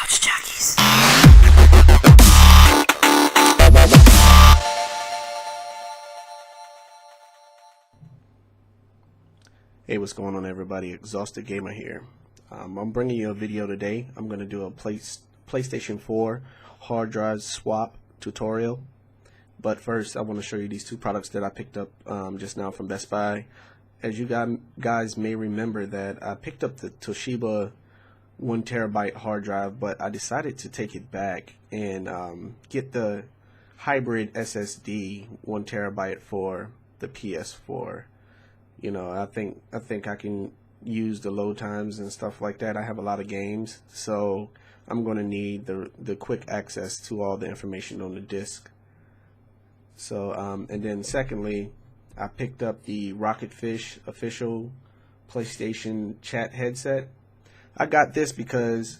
Couch Jockeys. Hey, what's going on, everybody? Exhausted Gamer here. I'm bringing you a video today. I'm going to do a PlayStation 4 hard drive swap tutorial. But first, I want to show you these two products that I picked up just now from Best Buy. As you guys may remember, that I picked up the Toshiba 1TB hard drive, but I decided to take it back and get the hybrid SSD 1TB for the PS4. You know, I think I can use the load times and stuff like that. I have a lot of games, so I'm going to need the quick access to all the information on the disk. So and then secondly, I picked up the Rocketfish official PlayStation chat headset. I got this because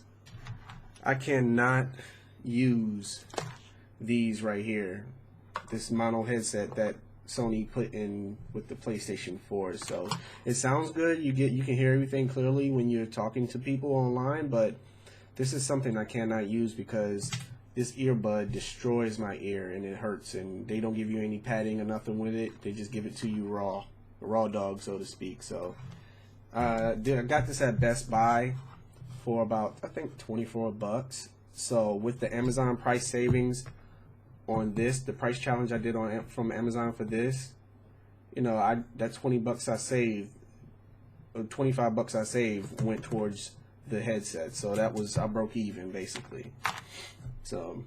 I cannot use these right here, this mono headset that Sony put in with the PlayStation 4. So it sounds good, you can hear everything clearly when you're talking to people online, but this is something I cannot use because this earbud destroys my ear and it hurts, and they don't give you any padding or nothing with it. They just give it to you raw dog, so to speak. So I got this at Best Buy for about, I think, 24 bucks. So with the Amazon price savings on this, the price challenge I did from Amazon for this, you know, that 20 bucks I saved, or 25 bucks I saved, went towards the headset. So that was, I broke even basically. So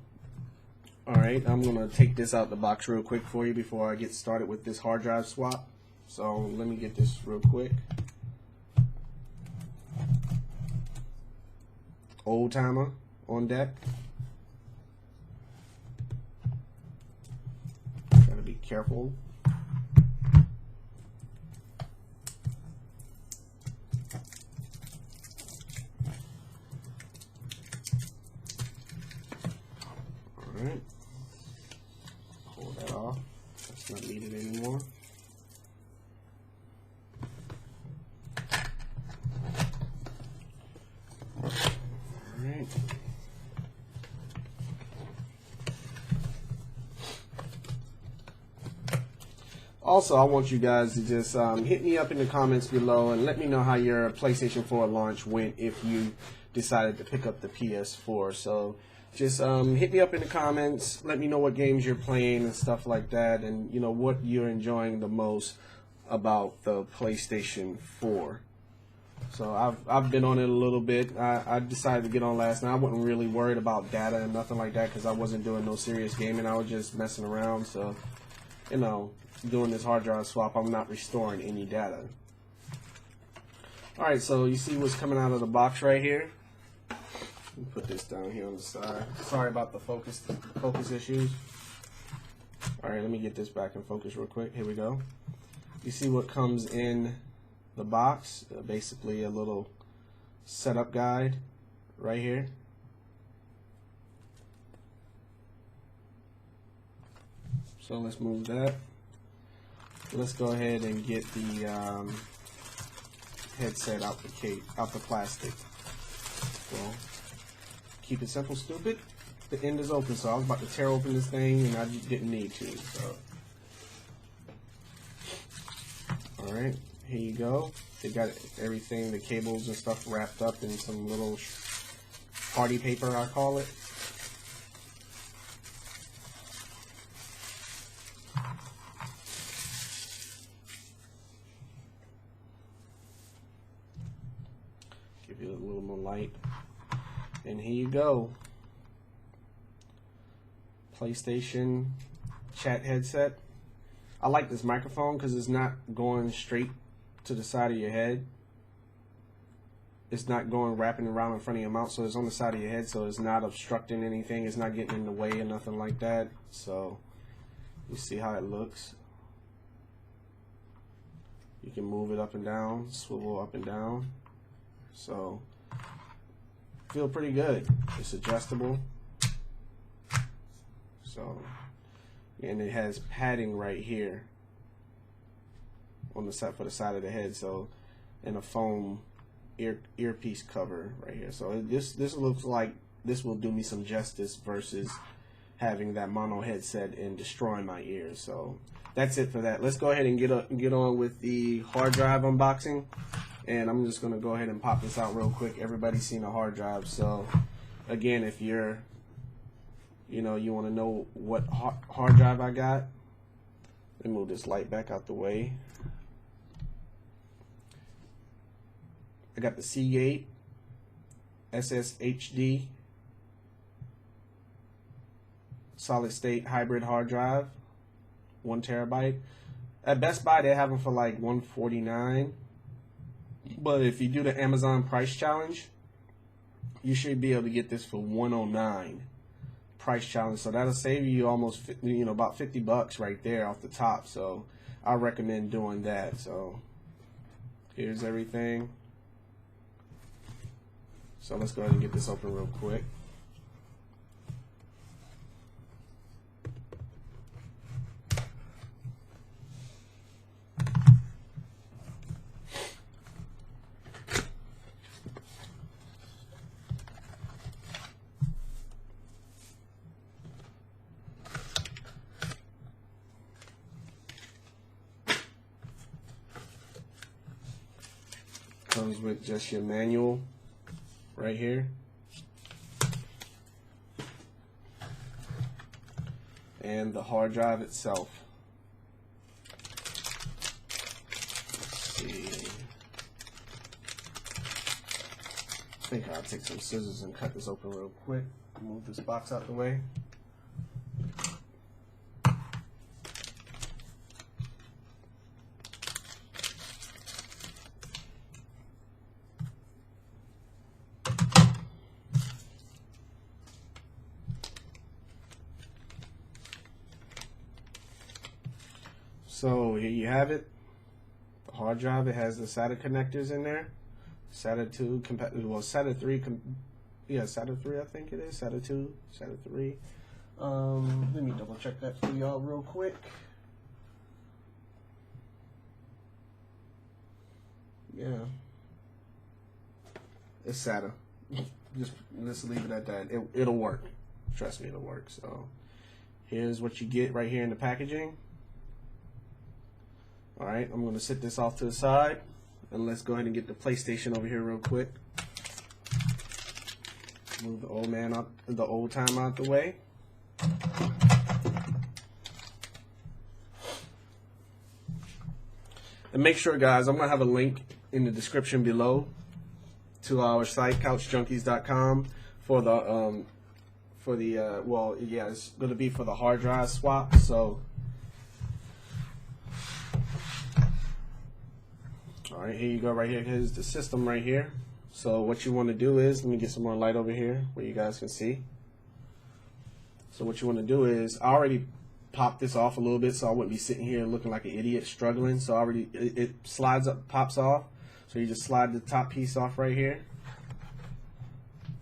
alright, I'm gonna take this out the box real quick for you before I get started with this hard drive swap. So let me get this real quick. Old timer on deck. Gotta be careful. Alright. Pull that off. That's not needed anymore. Alright. Also, I want you guys to just hit me up in the comments below and let me know how your PlayStation 4 launch went if you decided to pick up the PS4. So just hit me up in the comments, let me know what games you're playing and stuff like that, and you know what you're enjoying the most about the PlayStation 4. So I've been on it a little bit. I decided to get on last night. I wasn't really worried about data and nothing like that because I wasn't doing no serious gaming. I was just messing around. So, you know, doing this hard drive swap, I'm not restoring any data. Alright, so you see what's coming out of the box right here. Let me put this down here on the side. Sorry about the focus issues. Alright, let me get this back in focus real quick. Here we go. You see what comes in the box? Basically a little setup guide right here. So let's move that. Let's go ahead and get the headset out the plastic. So keep it simple, stupid. The end is open, so I was about to tear open this thing and I just didn't need to. So alright, here you go. They got everything, the cables and stuff wrapped up in some little party paper, I call it. Give you a little more light. And here you go. PlayStation chat headset. I like this microphone because it's not going straight to the side of your head. It's not going wrapping around in front of your mouth, so it's on the side of your head, so it's not obstructing anything. It's not getting in the way or nothing like that. So you see how it looks. You can move it up and down, swivel up and down. So feel pretty good. It's adjustable. So, and it has padding right here on the side for the side of the head. So, and a foam earpiece cover right here. So this looks like this will do me some justice versus having that mono headset and destroying my ears. So that's it for that. Let's go ahead and get on with the hard drive unboxing. And I'm just going to go ahead and pop this out real quick. Everybody's seen a hard drive. So again, if you're, you want to know what hard drive I got, let me move this light back out the way. I got the Seagate SSD solid state hybrid hard drive, 1 terabyte. At Best Buy they have them for like $149, but if you do the Amazon price challenge, you should be able to get this for $109 price challenge. So that'll save you almost about $50 right there off the top. So I recommend doing that. So here's everything. So let's go ahead and get this open real quick. Comes with just your manual right here, and the hard drive itself. Let's see. I think I'll take some scissors and cut this open real quick. Move this box out the way. So here you have it, the hard drive. It has the SATA connectors in there, SATA 2, well SATA 3, SATA 3 I think it is, SATA 2, SATA 3. Let me double check that for y'all real quick. Yeah, it's SATA. Let's leave it at that. It'll work. Trust me, it'll work. So here's what you get right here in the packaging. Alright, I'm going to sit this off to the side, and let's go ahead and get the PlayStation over here real quick. Move the old time out the way. And make sure, guys, I'm going to have a link in the description below to our site, couchjunkies.com, for the it's going to be for the hard drive swap. So alright, here you go right here. Here's the system right here. So what you want to do is, let me get some more light over here where you guys can see. So what you want to do is, I already popped this off a little bit so I wouldn't be sitting here looking like an idiot struggling. So it slides up, pops off. So you just slide the top piece off right here.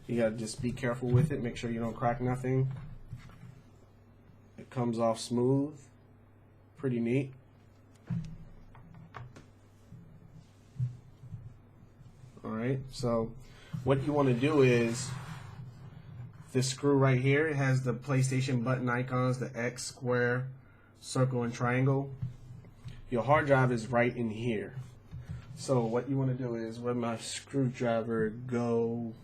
You gotta just be careful with it, make sure you don't crack nothing. It comes off smooth, pretty neat. Alright, so what you want to do is, this screw right here, it has the PlayStation button icons, the X, square, circle, and triangle. Your hard drive is right in here. So what you want to do is, where my screwdriver go?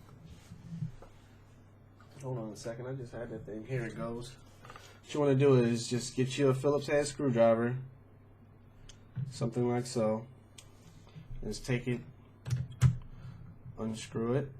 Hold on a second, I just had that thing. Here it goes. What you want to do is just get you a Phillips head screwdriver, something like so. Just take it, unscrew it.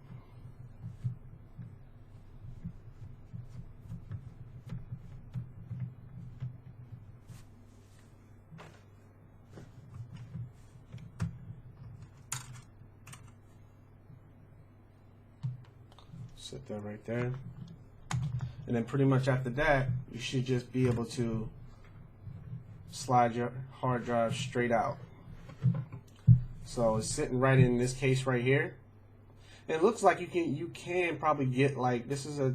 Sit that right there. And then pretty much after that, you should just be able to slide your hard drive straight out. So it's sitting right in this case right here. And it looks like you can probably get, like, this is a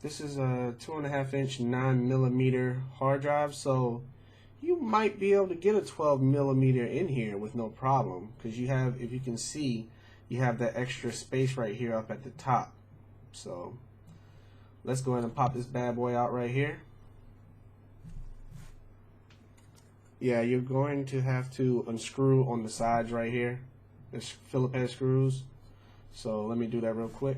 2.5 inch 9mm hard drive, so you might be able to get a 12mm in here with no problem, because you have, if you can see, you have that extra space right here up at the top. So let's go ahead and pop this bad boy out right here. Yeah, you're going to have to unscrew on the sides right here. There's Phillip head screws. So let me do that real quick.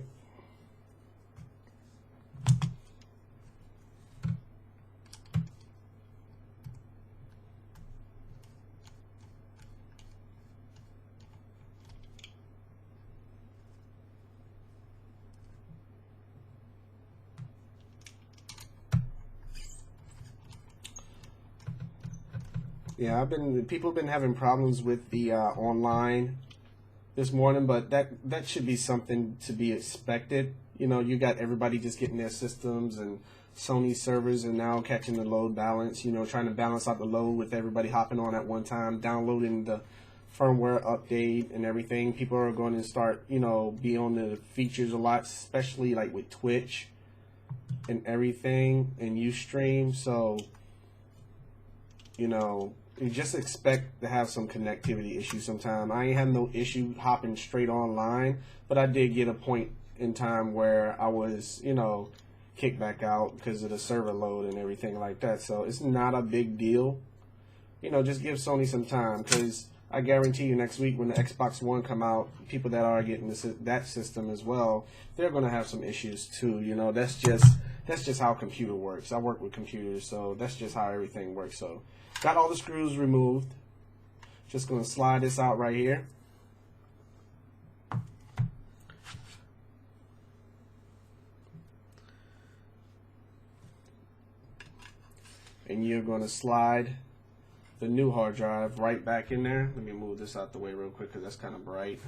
Yeah, people have been having problems with the online this morning, but that should be something to be expected. You know, you got everybody just getting their systems, and Sony servers are now catching the load balance, you know, trying to balance out the load with everybody hopping on at one time, downloading the firmware update and everything. People are going to start, you know, be on the features a lot, especially like with Twitch and everything and Ustream. So, you know, you just expect to have some connectivity issues sometime. I ain't had no issue hopping straight online, but I did get a point in time where I was, you know, kicked back out because of the server load and everything like that. So it's not a big deal. You know, just give Sony some time, because I guarantee you next week when the Xbox One come out, people that are getting that system as well, they're going to have some issues too. You know, that's just how computer works. I work with computers, so that's just how everything works. So got all the screws removed. Just going to slide this out right here. And you're going to slide the new hard drive right back in there. Let me move this out the way real quick because that's kind of bright.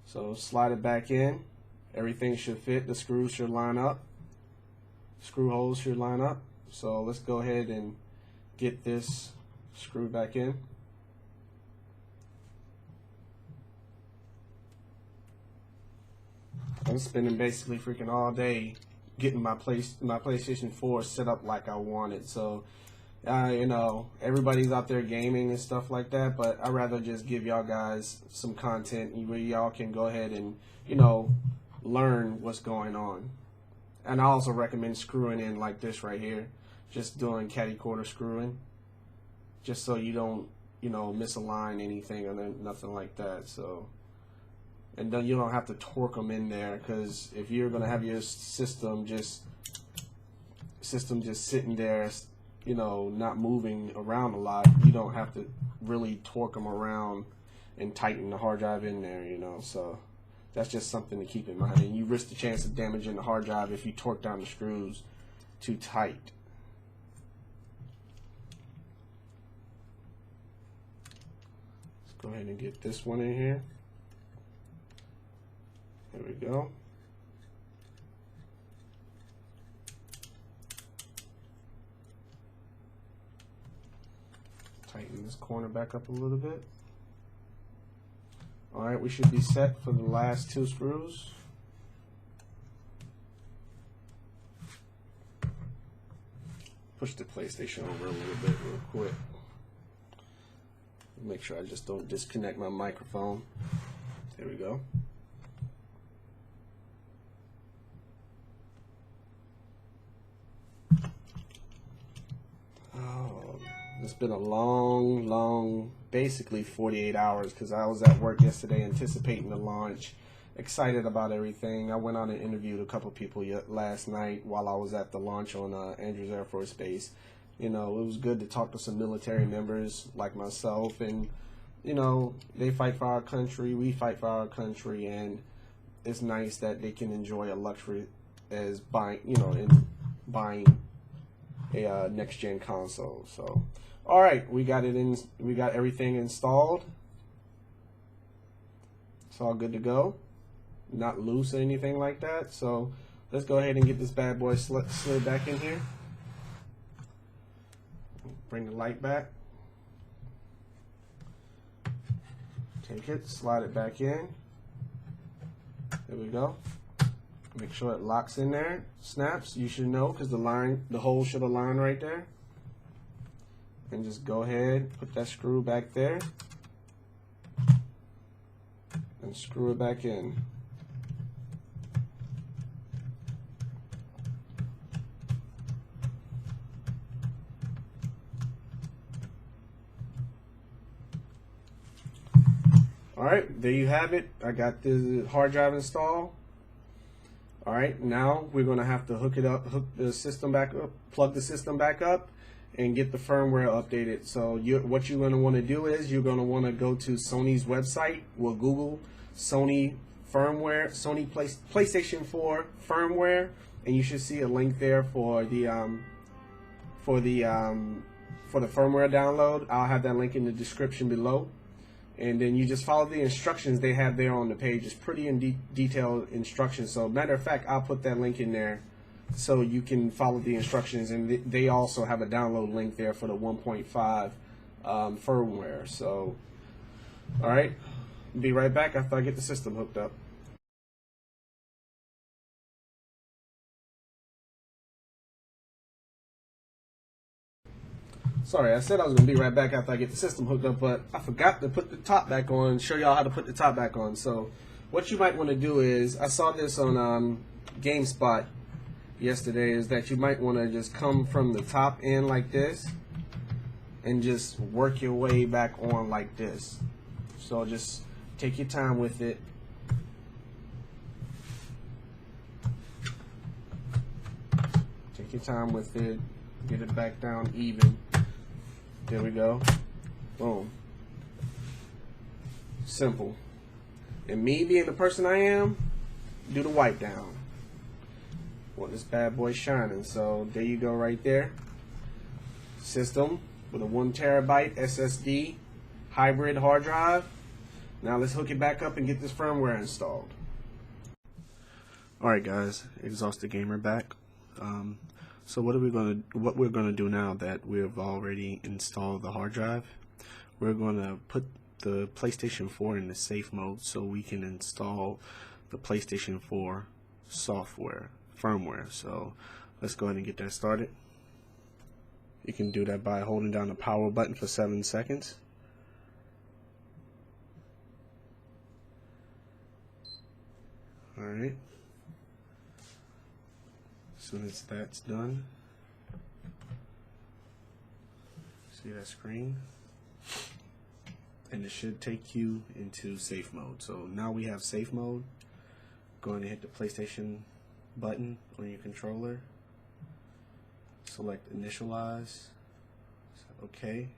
So slide it back in. Everything should fit. The screws should line up. Screw holes should line up. So let's go ahead and get this screwed back in. I'm spending basically freaking all day getting my PlayStation 4 set up like I wanted. So you know, everybody's out there gaming and stuff like that, but I'd rather just give y'all guys some content where y'all can go ahead and, you know, learn what's going on. And I also recommend screwing in like this right here, just doing catty corner screwing, just so you don't, you know, misalign anything or nothing like that. So, and then you don't have to torque them in there, because if you're gonna have your system just sitting there, you know, not moving around a lot, you don't have to really torque them around and tighten the hard drive in there, you know. So that's just something to keep in mind. And you risk the chance of damaging the hard drive if you torque down the screws too tight. Let's go ahead and get this one in here. There we go. Tighten this corner back up a little bit. Alright, we should be set for the last two screws. Push the PlayStation over a little bit real quick. Make sure I just don't disconnect my microphone. There we go. It's been a long, basically 48 hours, because I was at work yesterday anticipating the launch, excited about everything. I went on and interviewed a couple people last night while I was at the launch on Andrews Air Force Base. You know, it was good to talk to some military members like myself, and, you know, they fight for our country, we fight for our country, and it's nice that they can enjoy a luxury as buying, you know, in buying a next-gen console. So, all right, we got everything installed. It's all good to go, not loose or anything like that. So let's go ahead and get this bad boy slid back in here. Bring the light back. Take it, slide it back in. There we go. Make sure it locks in there, snaps. You should know, because the hole should align right there. And just go ahead, put that screw back there, and screw it back in. Alright, there you have it. I got the hard drive installed. Alright, now we're going to have to hook the system back up, plug the system back up, and get the firmware updated. So what you're going to want to do is you're going to want to go to Sony's website. We'll Google Sony firmware, Sony PlayStation 4 firmware, and you should see a link there for the firmware download. I'll have that link in the description below. And then you just follow the instructions they have there on the page. It's pretty detailed instructions. So matter of fact, I'll put that link in there so you can follow the instructions. And they also have a download link there for the 1.5 firmware. So, all right, be right back after I get the system hooked up. Sorry, I said I was going to be right back after I get the system hooked up, but I forgot to put the top back on, show y'all how to put the top back on. So what you might want to do is, I saw this on GameSpot yesterday, is that you might want to just come from the top end like this and just work your way back on like this. So just take your time with it. Take your time with it. Get it back down even. There we go. Boom. Simple. And me being the person I am, do the wipe down. Want this bad boy shining. So there you go right there. System with a 1 terabyte SSD hybrid hard drive. Now let's hook it back up and get this firmware installed. Alright guys, Exhausted Gamer back. So what we're gonna do now that we've already installed the hard drive, we're gonna put the PlayStation 4 in the safe mode so we can install the PlayStation 4 firmware. So let's go ahead and get that started. You can do that by holding down the power button for 7 seconds. Alright. As soon as that's done, see that screen? And it should take you into safe mode. So now we have safe mode. Go ahead and hit the PlayStation button on your controller. Select initialize. Okay.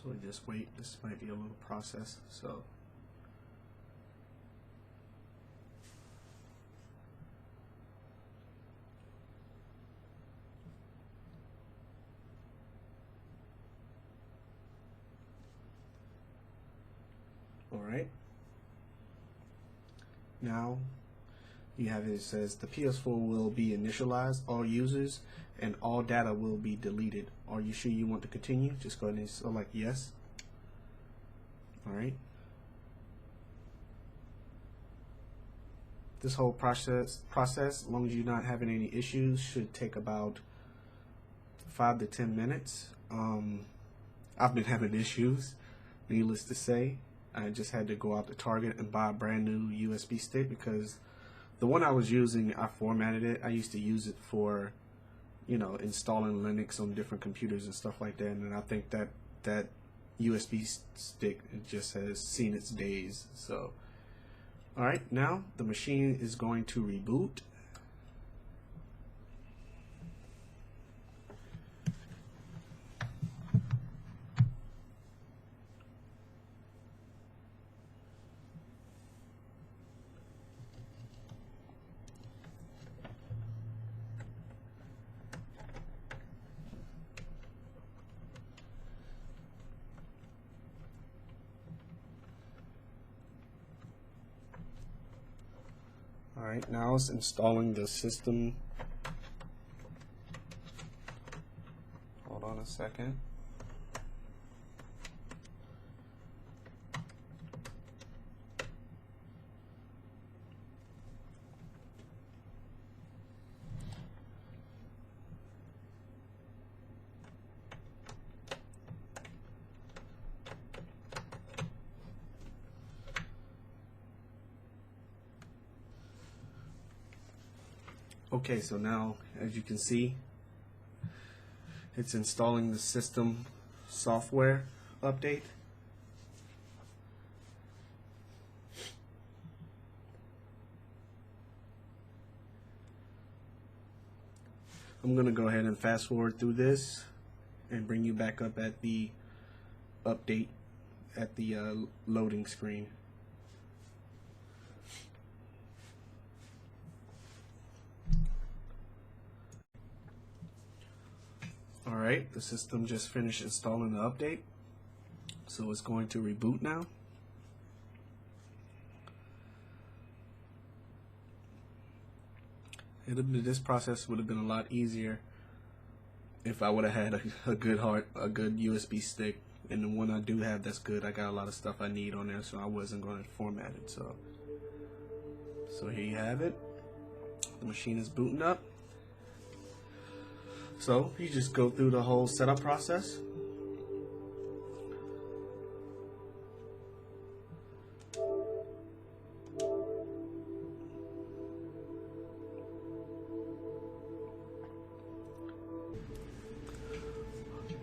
So we just wait. This might be a little process. So all right. Now you have it says the PS4 will be initialized, all users and all data will be deleted. Are you sure you want to continue? Just go ahead and select yes. Alright. This whole process, as long as you're not having any issues, should take about 5 to 10 minutes. I've been having issues, needless to say. I just had to go out to Target and buy a brand new USB stick because the one I was using, I formatted it. I used to use it for, you know, installing Linux on different computers and stuff like that. And I think that that USB stick just has seen its days. So, all right, now the machine is going to reboot. Alright, now it's installing the system. Hold on a second. Okay, so now as you can see, it's installing the system software update. I'm gonna go ahead and fast forward through this and bring you back up at the update at the loading screen. Alright, the system just finished installing the update, so it's going to reboot now. This process would have been a lot easier if I would have had a good USB stick, and the one I do have that's good, I got a lot of stuff I need on there, so I wasn't going to format it. So here you have it. The machine is booting up. So you just go through the whole setup process.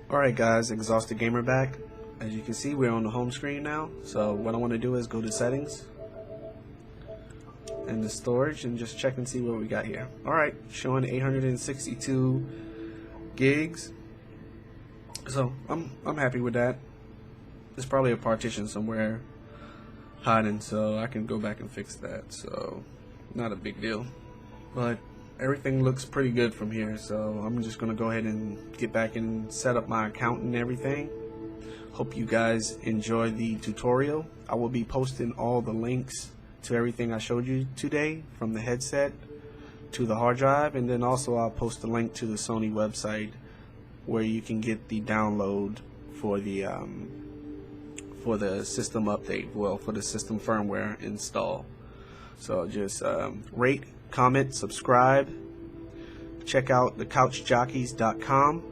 Alright guys, Exhausted Gamer back. As you can see, we're on the home screen now. So what I want to do is go to settings and the storage and just check and see what we got here. Alright, showing 862 gigs. So I'm happy with that. There's probably a partition somewhere hiding, so I can go back and fix that. So not a big deal. But everything looks pretty good from here, so I'm just gonna go ahead and get back and set up my account and everything. Hope you guys enjoy the tutorial. I will be posting all the links to everything I showed you today, from the headset to the hard drive, and then also I'll post a link to the Sony website where you can get the download for the system update, well, for the system firmware install. So just rate, comment, subscribe, check out thecouchjockeys.com.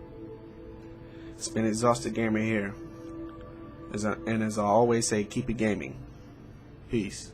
It's been Exhausted Gamer here, and as I always say, keep it gaming. Peace.